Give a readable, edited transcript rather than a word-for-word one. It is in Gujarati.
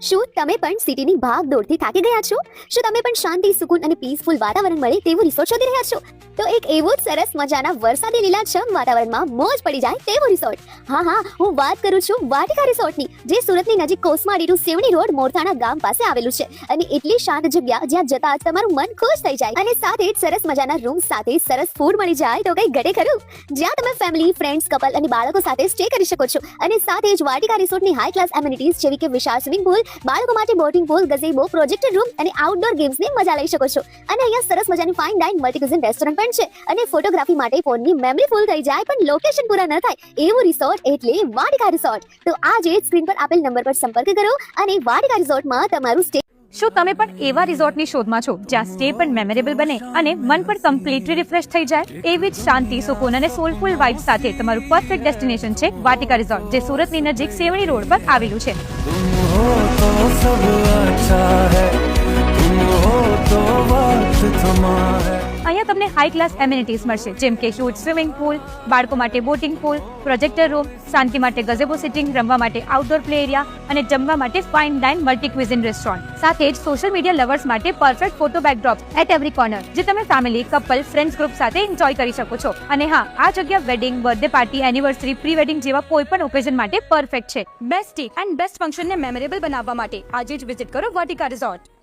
શું તમે પણ સિટીની ભાગ દોડથી થાકી ગયા છો? શું તમે પણ શાંતિ, સુકૂન અને પીસફુલ વાતાવરણ મળે તેવું રિસોર્ટ શોધી રહ્યા છો? તો એક એવું જ સરસ મજાના વરસાદી લીલાછમ વાતાવરણમાં મોજ પડી જાય તેવો રિસોર્ટ. હા, હું વાત કરું છું વાટિકા રિસોર્ટની, જે સુરતની નજીક કોસમાડી ટુ સેવણી રોડ મોરથાણા ગામ પાસે આવેલું છે. અને એટલી શાંત જગ્યા જ્યાં જતા જ તમારું મન ખુશ થઈ જાય, અને સાથે જ સરસ મજાના રૂમ સાથે સરસ ફૂડ મળી જાય તો કઈ ઘટે ખરું. જ્યાં તમે ફેમિલી, ફ્રેન્ડ્સ, કપલ અને બાળકો સાથે સ્ટે કરી શકો છો. અને સાથે જ વાટિકા રિસોર્ટની હાઈ ક્લાસ એમિનિટીઝ જેવી કે વિશાળ સ્વિમિંગ પૂલ, બાળકો માટે બોટિંગ પૂલ, ગઝેબો, પ્રોજેક્ટર રૂમ અને આઉટડોર ગેમ્સની મજા લઈ શકો છો. અને અહીંયા સરસ મજાની fine dine multi cuisine restaurant પણ છે. અને ફોટોગ્રાફી માટે ફોનની મેમરી ફૂલ થઈ જાય પણ લોકેશન પૂરા ન થાય એવું રિસોર્ટ એટલે વાટિકા રિસોર્ટ. તો આજે જ સ્ક્રીન પર આપેલ નંબર પર સંપર્ક કરો અને વાટિકા રિસોર્ટમાં તમારું સ્ટે. શું તમે પણ એવા રિસોર્ટની શોધમાં છો જ્યાં સ્ટે પણ મેમોરેબલ બને અને મન પણ કમ્પ્લીટલી રિફ્રેશ થઈ જાય? એવી જ શાંતિ, સુકૂન અને સોલફુલ વાઇબ સાથે તમારું પરફેક્ટ ડેસ્ટિનેશન છે વાટિકા રિસોર્ટ, જે સુરતની નજીક સેવણી રોડ પર આવેલું છે. અહીંયા તમને હાઈ ક્લાસ એમિનિટીઝ મળશે, જેમ કે હ્યુજ સ્વિમિંગ પૂલ, બાળકો માટે બોટિંગ પૂલ, પ્રોજેક્ટર રૂમ, શાંતિ માટે ગઝેબો સિટિંગ, રમવા માટે આઉટડોર પ્લે એરિયા અને જમવા માટે fine dine multi cuisine restaurant. સાથે જ સોશિયલ મીડિયા લવર્સ માટે perfect photo backdrop at every corner, જે તમે ફેમિલી, કપલ, ફ્રેન્ડ્સ ગ્રુપ સાથે એન્જોય કરી શકો છો. અને હા, આ જગ્યા wedding, birthday party, anniversary, pre wedding જેવા કોઈ પણ ઓકેઝન માટે પરફેક્ટ છે. બેસ્ટ ડે એન્ડ બેસ્ટ ફંક્શનને મેમોરેબલ બનાવવા માટે આજે જ વિઝિટ કરો વાટિકા રિસોર્ટ.